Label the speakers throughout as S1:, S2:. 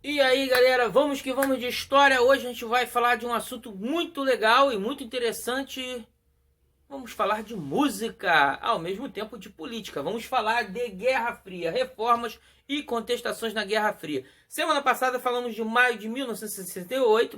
S1: E aí, galera, vamos que vamos de história. Hoje a gente vai falar de um assunto muito legal e muito interessante. Vamos falar de música, ao mesmo tempo de política. Vamos falar de Guerra Fria, reformas e contestações na Guerra Fria. Semana passada falamos de maio de 1968,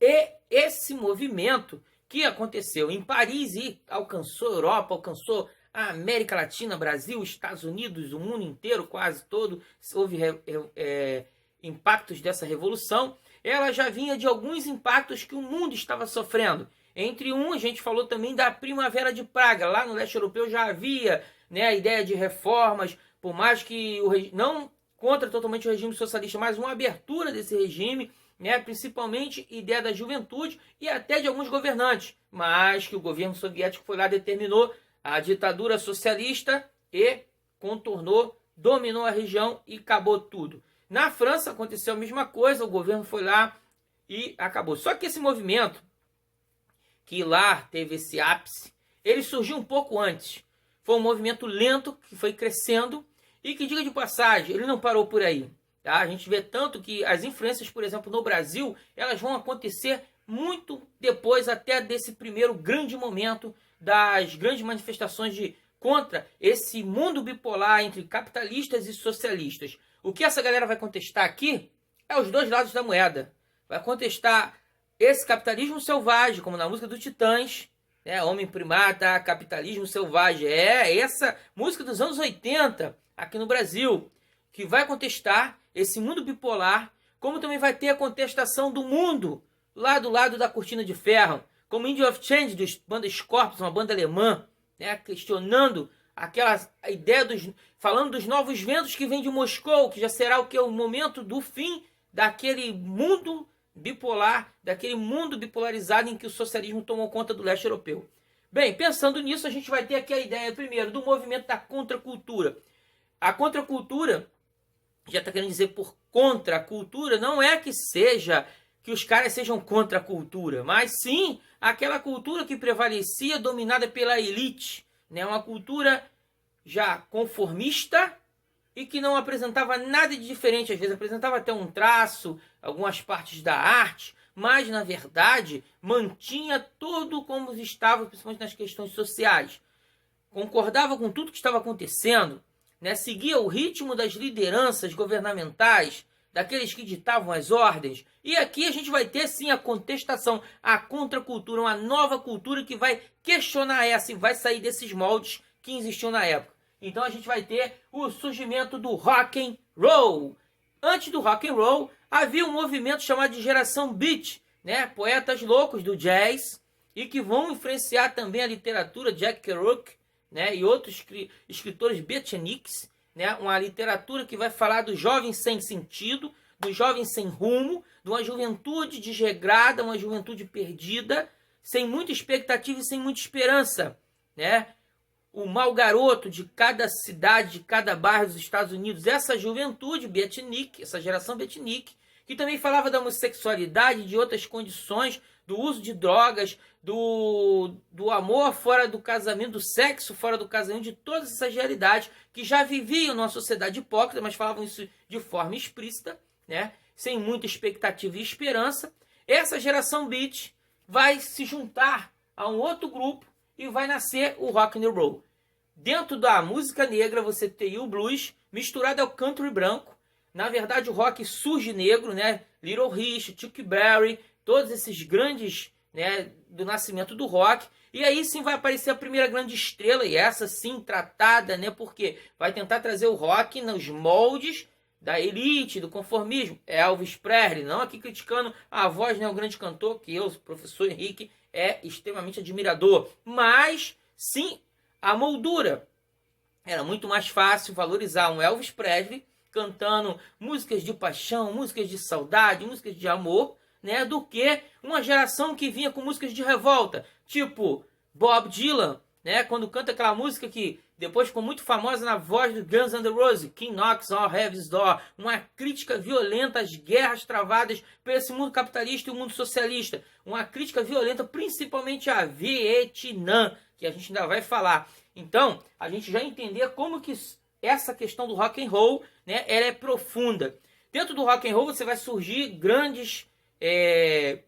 S1: e esse movimento que aconteceu em Paris e alcançou a Europa, alcançou a América Latina, Brasil, Estados Unidos, o mundo inteiro, quase todo, houve impactos dessa revolução. Ela já vinha de alguns impactos que o mundo estava sofrendo. Entre a gente falou também da Primavera de Praga. Lá no leste europeu já havia, a ideia de reformas, por mais que não contra totalmente o regime socialista, mas uma abertura desse regime, principalmente ideia da juventude e até de alguns governantes, mas que o governo soviético foi lá, determinou a ditadura socialista e contornou, dominou a região e acabou tudo. Na França aconteceu a mesma coisa, o governo foi lá e acabou. Só que esse movimento, que lá teve esse ápice, ele surgiu um pouco antes. Foi um movimento lento que foi crescendo e que, diga de passagem, ele não parou por aí. Tá? A gente vê tanto que as influências, por exemplo, no Brasil, elas vão acontecer muito depois até desse primeiro grande momento das grandes manifestações contra esse mundo bipolar entre capitalistas e socialistas. O que essa galera vai contestar aqui é os dois lados da moeda. Vai contestar esse capitalismo selvagem, como na música do Titãs, Homem Primata, Capitalismo Selvagem. É essa música dos anos 80, aqui no Brasil, que vai contestar esse mundo bipolar, como também vai ter a contestação do mundo lá do lado da Cortina de Ferro, como Wind of Change, dos banda Scorpions, uma banda alemã, questionando aquela ideia falando dos novos ventos que vêm de Moscou, que já será o momento do fim daquele mundo bipolar, daquele mundo bipolarizado em que o socialismo tomou conta do leste europeu. Bem, pensando nisso, a gente vai ter aqui a ideia, primeiro, do movimento da contracultura. A contracultura, já está querendo dizer por contra a cultura, não é que os caras sejam contra a cultura, mas sim aquela cultura que prevalecia, dominada pela elite, uma cultura já conformista e que não apresentava nada de diferente, às vezes apresentava até um traço, algumas partes da arte, mas na verdade mantinha tudo como estava, principalmente nas questões sociais. Concordava com tudo que estava acontecendo, seguia o ritmo das lideranças governamentais, daqueles que ditavam as ordens. E aqui a gente vai ter sim a contestação, a contracultura, uma nova cultura que vai questionar essa e vai sair desses moldes que existiam na época. Então a gente vai ter o surgimento do rock and roll. Antes do rock and roll, havia um movimento chamado de geração beat, poetas loucos do jazz, e que vão influenciar também a literatura, Jack Kerouac, e outros escritores beatniks, uma literatura que vai falar do jovem sem sentido, do jovem sem rumo, de uma juventude desregrada, uma juventude perdida, sem muita expectativa e sem muita esperança, O mau garoto de cada cidade, de cada bairro dos Estados Unidos, essa juventude beatnik, essa geração beatnik, que também falava da homossexualidade, de outras condições, do uso de drogas, do amor fora do casamento, do sexo fora do casamento, de todas essas realidades que já viviam numa sociedade hipócrita, mas falavam isso de forma explícita, sem muita expectativa e esperança. Essa geração beat vai se juntar a um outro grupo e vai nascer o rock and roll. Dentro da música negra você tem o blues misturado ao country branco. Na verdade o rock surge negro, Little Richard, Chuck Berry, todos esses grandes, do nascimento do rock. E aí sim vai aparecer a primeira grande estrela, e essa sim tratada, porque vai tentar trazer o rock nos moldes da elite, do conformismo. Elvis Presley, não aqui criticando a voz, o grande cantor, que eu, professor Henrique, é extremamente admirador. Mas sim a moldura. Era muito mais fácil valorizar um Elvis Presley cantando músicas de paixão, músicas de saudade, músicas de amor, do que uma geração que vinha com músicas de revolta, tipo Bob Dylan, quando canta aquela música que depois ficou muito famosa na voz do Guns N' Roses, King Knocks on Heaven's Door, uma crítica violenta às guerras travadas por esse mundo capitalista e o mundo socialista, uma crítica violenta principalmente à Vietnã, que a gente ainda vai falar. Então, a gente já entender como que essa questão do rock and roll, né, ela é profunda. Dentro do rock and roll você vai surgir grandes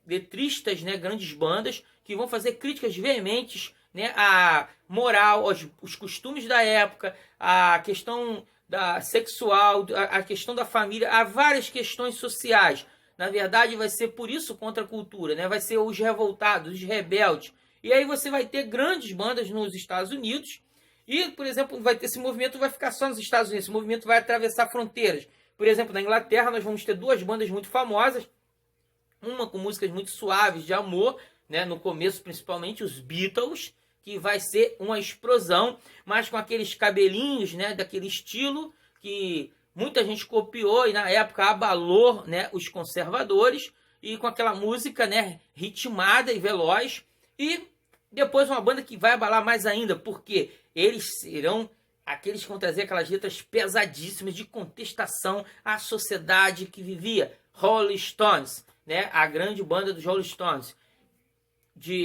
S1: letristas, né, grandes bandas que vão fazer críticas veementes, né, à moral, os costumes da época, a questão da sexual, a questão da família, há várias questões sociais. Na verdade, vai ser por isso contra a cultura, né? Vai ser os revoltados, os rebeldes. E aí você vai ter grandes bandas nos Estados Unidos e, por exemplo, esse movimento vai ficar só nos Estados Unidos, esse movimento vai atravessar fronteiras. Por exemplo, na Inglaterra nós vamos ter duas bandas muito famosas, uma com músicas muito suaves de amor, né? No começo principalmente os Beatles, que vai ser uma explosão, mas com aqueles cabelinhos, né, daquele estilo que muita gente copiou e na época abalou, né, os conservadores, e com aquela música, né, ritmada e veloz. E depois uma banda que vai abalar mais ainda, porque eles serão aqueles que vão trazer aquelas letras pesadíssimas de contestação à sociedade que vivia. Rolling Stones, né, a grande banda dos Rolling Stones.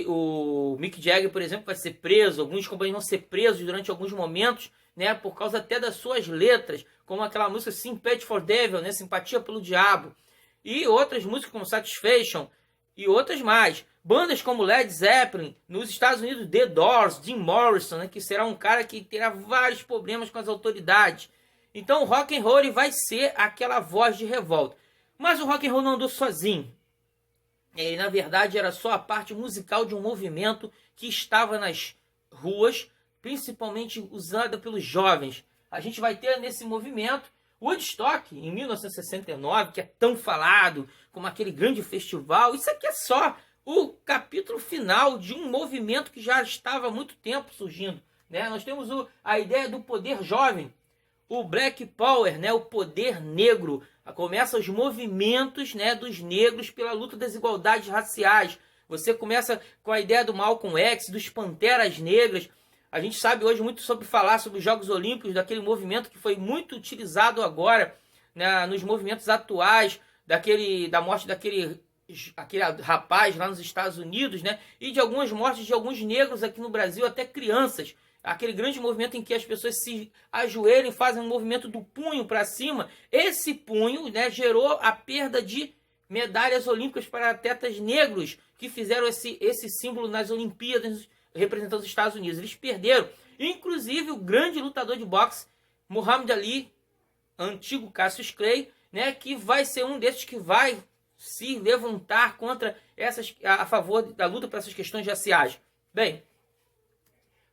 S1: O Mick Jagger, por exemplo, vai ser preso, alguns companheiros vão ser presos durante alguns momentos, né, por causa até das suas letras, como aquela música Sympathy for Devil, né, Simpatia pelo Diabo, e outras músicas como Satisfaction e outras mais. Bandas como Led Zeppelin, nos Estados Unidos, The Doors, Jim Morrison, né, que será um cara que terá vários problemas com as autoridades. Então o rock and roll vai ser aquela voz de revolta. Mas o rock and roll não andou sozinho. Ele, na verdade, era só a parte musical de um movimento que estava nas ruas, principalmente usada pelos jovens. A gente vai ter nesse movimento Woodstock, em 1969, que é tão falado como aquele grande festival. Isso aqui é só o capítulo final de um movimento que já estava há muito tempo surgindo, né? Nós temos a ideia do poder jovem, o Black Power, né? O poder negro. Começa os movimentos, né, dos negros pela luta das desigualdades raciais. Você começa com a ideia do Malcolm X, dos Panteras Negras. A gente sabe hoje muito sobre falar sobre os Jogos Olímpicos, daquele movimento que foi muito utilizado agora, né, nos movimentos atuais, da morte daquele rapaz lá nos Estados Unidos, né, e de algumas mortes de alguns negros aqui no Brasil, até crianças. Aquele grande movimento em que as pessoas se ajoelham e fazem um movimento do punho para cima. Esse punho, né, gerou a perda de medalhas olímpicas para atletas negros que fizeram esse símbolo nas Olimpíadas representando os Estados Unidos. Eles perderam. Inclusive o grande lutador de boxe, Muhammad Ali, antigo Cassius Clay, né, que vai ser um desses que vai se levantar contra a favor da luta para essas questões raciais. Bem,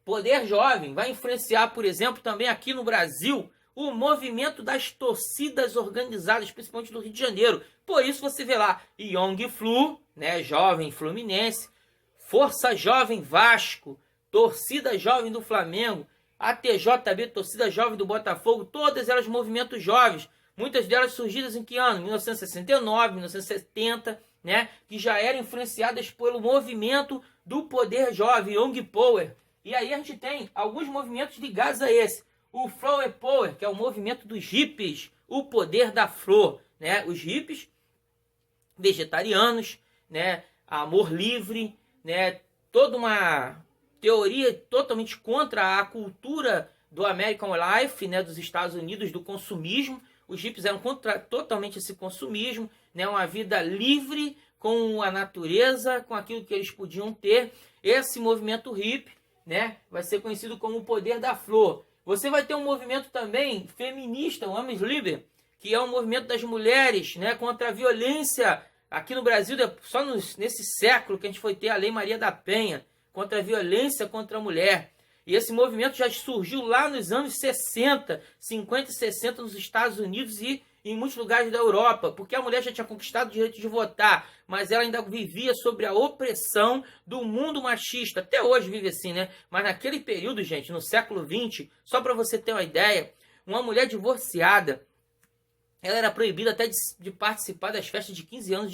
S1: poder jovem vai influenciar, por exemplo, também aqui no Brasil, o movimento das torcidas organizadas, principalmente do Rio de Janeiro. Por isso você vê lá Young Flu, né, Jovem Fluminense, Força Jovem Vasco, Torcida Jovem do Flamengo, a TJB, Torcida Jovem do Botafogo, todas elas movimentos jovens. Muitas delas surgidas em que ano? 1969, 1970, né, que já eram influenciadas pelo movimento do poder jovem, Young Power. E aí a gente tem alguns movimentos ligados a esse. O Flower Power, que é o movimento dos hippies, o poder da flor, né? Os hippies vegetarianos, né? Amor livre, né? Toda uma teoria totalmente contra a cultura do American Life, né? Dos Estados Unidos, do consumismo. Os hippies eram contra totalmente esse consumismo, né? Uma vida livre com a natureza, com aquilo que eles podiam ter. Esse movimento hippie, né, vai ser conhecido como o poder da flor. Você vai ter um movimento também feminista, o Homens Liber, que é um movimento das mulheres, né, contra a violência. Aqui no Brasil, só nesse século que a gente foi ter a Lei Maria da Penha, contra a violência contra a mulher. E esse movimento já surgiu lá nos anos 60, 50 e 60 nos Estados Unidos e em muitos lugares da Europa, porque a mulher já tinha conquistado o direito de votar, mas ela ainda vivia sobre a opressão do mundo machista. Até hoje vive assim, né? Mas naquele período, gente, no século XX, só para você ter uma ideia, uma mulher divorciada, ela era proibida até de participar das festas de 15 anos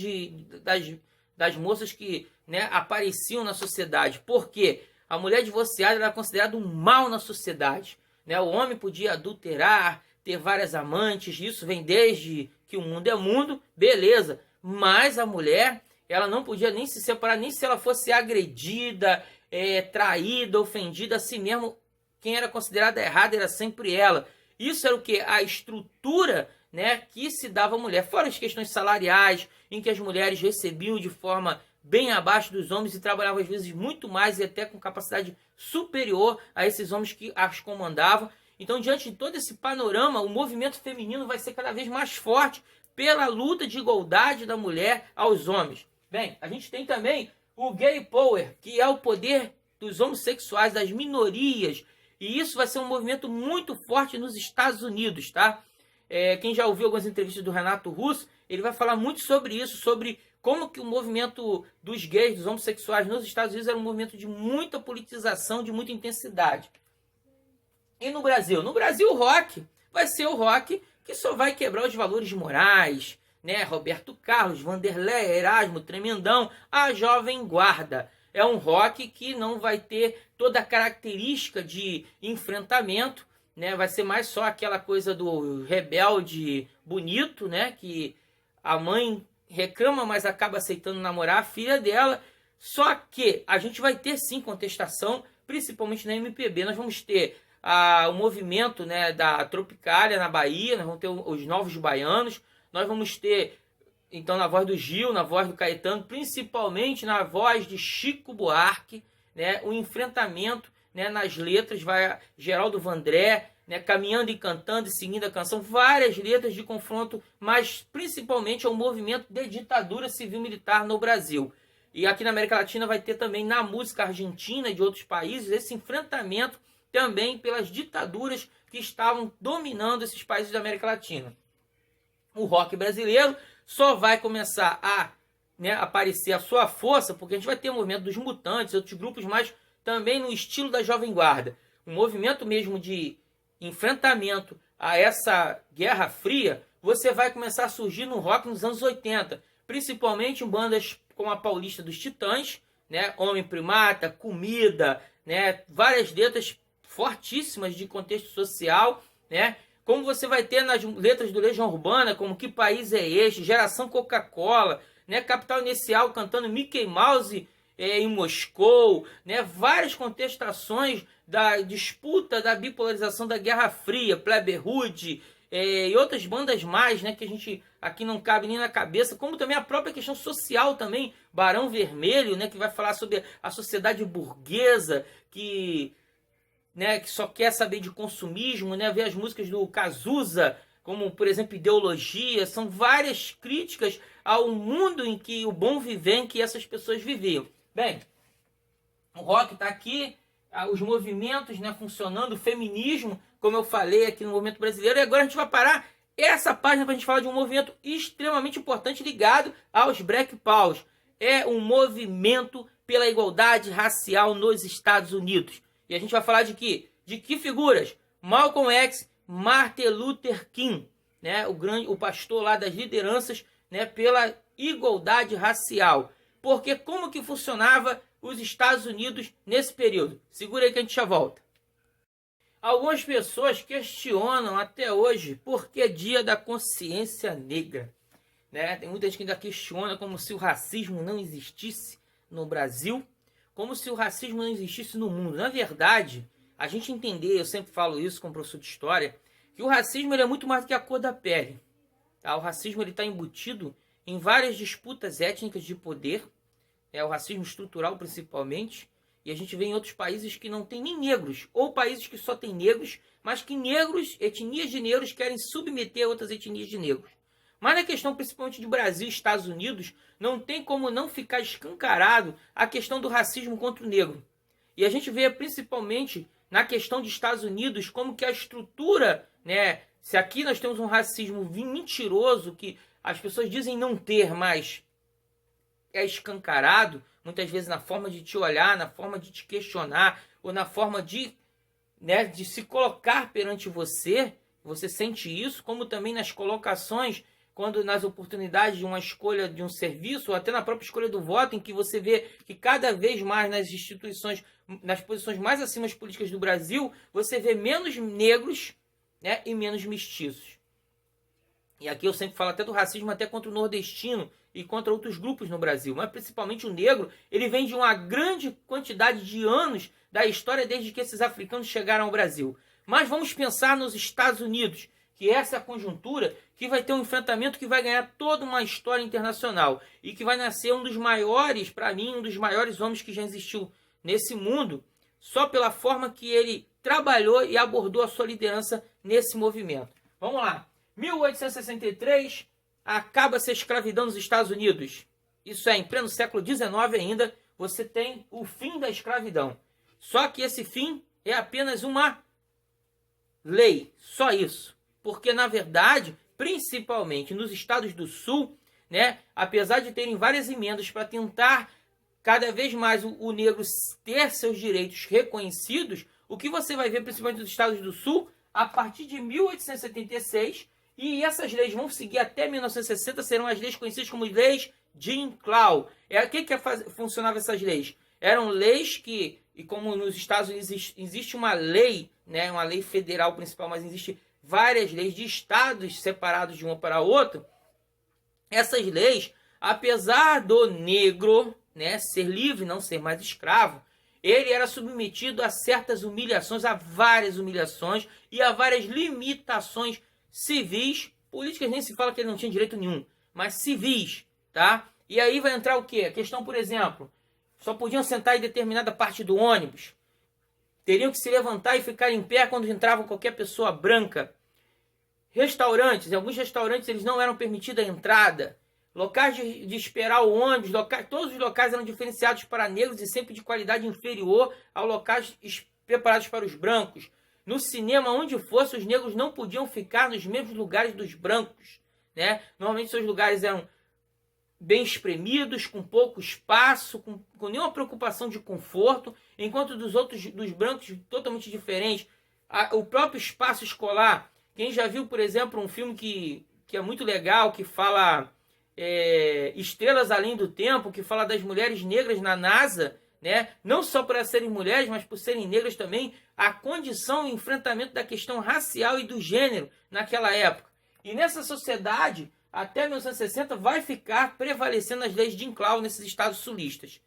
S1: das moças que, né, apareciam na sociedade. Por quê? A mulher divorciada era considerada um mal na sociedade, né? O homem podia adulterar, ter várias amantes, isso vem desde que o mundo é mundo, beleza. Mas a mulher, ela não podia nem se separar, nem se ela fosse agredida, traída, ofendida, assim mesmo, quem era considerada errada era sempre ela. Isso era o que? A estrutura, né, que se dava à mulher. Fora as questões salariais, em que as mulheres recebiam de forma bem abaixo dos homens e trabalhavam às vezes muito mais e até com capacidade superior a esses homens que as comandavam. Então, diante de todo esse panorama, o movimento feminino vai ser cada vez mais forte pela luta de igualdade da mulher aos homens. Bem, a gente tem também o gay power, que é o poder dos homossexuais, das minorias, e isso vai ser um movimento muito forte nos Estados Unidos, tá? Quem já ouviu algumas entrevistas do Renato Russo, ele vai falar muito sobre isso, sobre como que o movimento dos gays, dos homossexuais nos Estados Unidos era um movimento de muita politização, de muita intensidade. E no Brasil? No Brasil o rock vai ser o rock que só vai quebrar os valores morais, né? Roberto Carlos, Vanderlei, Erasmo, Tremendão, a Jovem Guarda. É um rock que não vai ter toda a característica de enfrentamento, né? Vai ser mais só aquela coisa do rebelde bonito, né? Que a mãe reclama, mas acaba aceitando namorar a filha dela. Só que a gente vai ter sim contestação, principalmente na MPB. Nós vamos ter o movimento, né, da Tropicália na Bahia, nós vamos ter os Novos Baianos, nós vamos ter, então, na voz do Gil, na voz do Caetano, principalmente na voz de Chico Buarque, né, o enfrentamento, né, nas letras, vai Geraldo Vandré, né, caminhando e cantando e seguindo a canção, várias letras de confronto, mas principalmente ao movimento de ditadura civil-militar no Brasil. E aqui na América Latina vai ter também na música argentina e de outros países esse enfrentamento também pelas ditaduras que estavam dominando esses países da América Latina. O rock brasileiro só vai começar a, né, aparecer a sua força, porque a gente vai ter o movimento dos Mutantes, outros grupos, mas também no estilo da Jovem Guarda. Um movimento mesmo de enfrentamento a essa Guerra Fria, você vai começar a surgir no rock nos anos 80, principalmente em bandas como a Paulista dos Titãs, né, Homem Primata, Comida, né, várias letras fortíssimas de contexto social, né? Como você vai ter nas letras do Legião Urbana, como Que País é Este, Geração Coca-Cola, né? Capital Inicial cantando Mickey Mouse em Moscou, né? Várias contestações da disputa da bipolarização da Guerra Fria, Plebe Rude, e outras bandas mais, né? Que a gente aqui não cabe nem na cabeça, como também a própria questão social também, Barão Vermelho, né? Que vai falar sobre a sociedade burguesa, que só quer saber de consumismo, né? Ver as músicas do Cazuza, como, por exemplo, Ideologia, são várias críticas ao mundo em que o bom viver, em que essas pessoas viviam. Bem, o rock está aqui, os movimentos, né, funcionando, o feminismo, como eu falei aqui no movimento brasileiro, e agora a gente vai parar essa página para a gente falar de um movimento extremamente importante ligado aos Black Power. É um movimento pela igualdade racial nos Estados Unidos. E a gente vai falar de quê? De que figuras? Malcolm X, Martin Luther King, né? O pastor lá das lideranças, né? Pela igualdade racial. Porque como que funcionava os Estados Unidos nesse período? Segura aí que a gente já volta. Algumas pessoas questionam até hoje por que é Dia da Consciência Negra, né? Tem muita gente que ainda questiona como se o racismo não existisse no Brasil, como se o racismo não existisse no mundo. Na verdade, a gente entender, eu sempre falo isso como professor de história, que o racismo ele é muito mais do que a cor da pele. Tá? O racismo está embutido em várias disputas étnicas de poder, o racismo estrutural principalmente, e a gente vê em outros países que não tem nem negros, ou países que só tem negros, mas que negros, etnias de negros, querem submeter a outras etnias de negros. Mas na questão principalmente de Brasil e Estados Unidos, não tem como não ficar escancarado a questão do racismo contra o negro. E a gente vê principalmente na questão de Estados Unidos como que a estrutura, né? Se aqui nós temos um racismo mentiroso que as pessoas dizem não ter, mas é escancarado, muitas vezes na forma de te olhar, na forma de te questionar, ou na forma de se colocar perante você, você sente isso, como também nas colocações, quando nas oportunidades de uma escolha de um serviço, ou até na própria escolha do voto, em que você vê que cada vez mais nas instituições, nas posições mais acima políticas do Brasil, você vê menos negros, né, e menos mestiços. E aqui eu sempre falo até do racismo até contra o nordestino e contra outros grupos no Brasil, mas principalmente o negro, ele vem de uma grande quantidade de anos da história desde que esses africanos chegaram ao Brasil. Mas vamos pensar nos Estados Unidos, que essa é a conjuntura que vai ter um enfrentamento que vai ganhar toda uma história internacional e que vai nascer um dos maiores, para mim, um dos maiores homens que já existiu nesse mundo, só pela forma que ele trabalhou e abordou a sua liderança nesse movimento. Vamos lá. 1863, acaba-se a escravidão nos Estados Unidos. Isso é, em pleno século XIX ainda, você tem o fim da escravidão. Só que esse fim é apenas uma lei, só isso. Porque, na verdade, principalmente nos estados do Sul, né, apesar de terem várias emendas para tentar cada vez mais o negro ter seus direitos reconhecidos, o que você vai ver principalmente nos estados do Sul, a partir de 1876, e essas leis vão seguir até 1960, serão as leis conhecidas como leis Jim Crow. O que funcionavam essas leis? Eram leis que, e como nos Estados Unidos existe uma lei, né, uma lei federal principal, mas existe várias leis de estados separados de uma para outra, essas leis, apesar do negro, né, ser livre, não ser mais escravo, ele era submetido a certas humilhações, a várias humilhações e a várias limitações civis, políticas nem se fala que ele não tinha direito nenhum, mas civis, tá? E aí vai entrar o quê? A questão, por exemplo, só podiam sentar em determinada parte do ônibus, teriam que se levantar e ficar em pé quando entrava qualquer pessoa branca. Restaurantes, em alguns restaurantes eles não eram permitida a entrada. Locais de esperar o ônibus, todos os locais eram diferenciados para negros e sempre de qualidade inferior aos locais preparados para os brancos. No cinema, onde fosse, os negros não podiam ficar nos mesmos lugares dos brancos, né? Normalmente seus lugares eram bem espremidos, com pouco espaço, com nenhuma preocupação de conforto, enquanto dos brancos totalmente diferentes. O próprio espaço escolar, quem já viu, por exemplo, um filme que é muito legal, que fala Estrelas Além do Tempo, que fala das mulheres negras na NASA, né? Não só por elas serem mulheres, mas por serem negras também, a condição e enfrentamento da questão racial e do gênero naquela época. E nessa sociedade, até 1960, vai ficar prevalecendo as leis de Jim Crow nesses estados sulistas.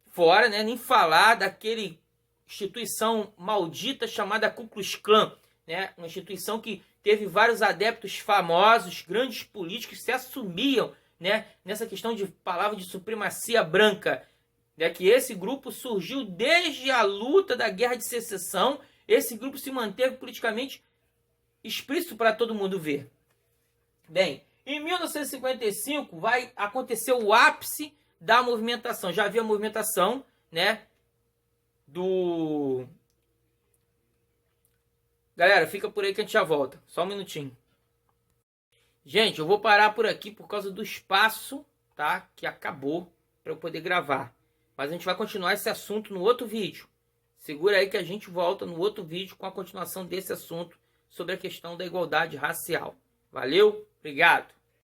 S1: Fora, né, nem falar daquele instituição maldita chamada Ku Klux Klan, né? Uma instituição que teve vários adeptos famosos, grandes políticos que se assumiam, né, nessa questão de palavra de supremacia branca. É que esse grupo surgiu desde a luta da Guerra de Secessão. Esse grupo se manteve politicamente explícito para todo mundo ver. Bem, em 1955 vai acontecer o ápice da movimentação. Já havia a movimentação, né, do... Galera, fica por aí que a gente já volta. Só um minutinho. Gente, eu vou parar por aqui por causa do espaço, tá, que acabou para eu poder gravar. Mas a gente vai continuar esse assunto no outro vídeo. Segura aí que a gente volta no outro vídeo com a continuação desse assunto sobre a questão da igualdade racial. Valeu, obrigado.